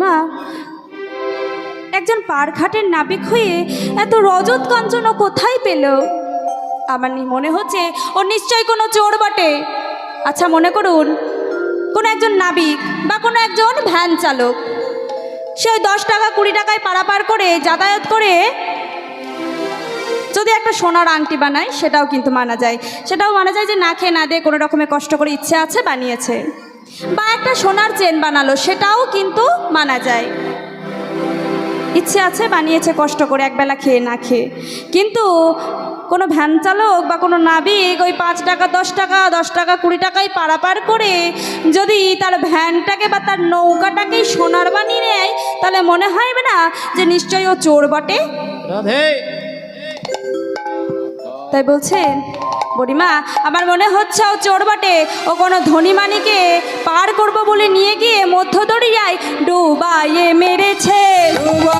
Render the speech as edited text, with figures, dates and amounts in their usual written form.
মা, একজন পারঘাটের নাবিক হয়ে এত রজত কাঞ্চন কোথায় পেল? আমার মনে হচ্ছে ও নিশ্চয়ই কোনো চোর বটে। আচ্ছা, মনে করুন কোনো একজন নাবিক বা কোনো একজন ভ্যান চালক, সে 10 টাকা 20 টাকায় পারাপার করে যাতায়াত করে যদি একটা সোনার আংটি বানায়, সেটাও কিন্তু মানা যায়। সেটাও মানা যায় যে না খেয়ে না দিয়ে কোনো রকমের কষ্ট করে ইচ্ছে আছে বানিয়েছে। বা একটা সোনার চেন বানালো, সেটাও কিন্তু মানা যায়। ইচ্ছে আছে বানিয়েছে কষ্ট করে, একবেলা খেয়ে না খেয়ে। কিন্তু কোনো ভ্যান চালক বা কোনো নাবিক ওই 5 টাকা 10 টাকা 10 টাকা 20 টাকায় পারাপার করে যদি তার ভ্যানটাকে বা তার নৌকাটাকেই সোনার বানিয়ে নেয়, তাহলে মনে হয় না যে নিশ্চয়ই ও চোর বটে? তাই বলছেন বুড়িমা, আমার মনে হচ্ছে ও চোর বটে। ও কোনো ধনী মানিকে পার করবো বলে নিয়ে গিয়ে মধ্য দরিয়ায় ডুবাইয়ে মেরেছে।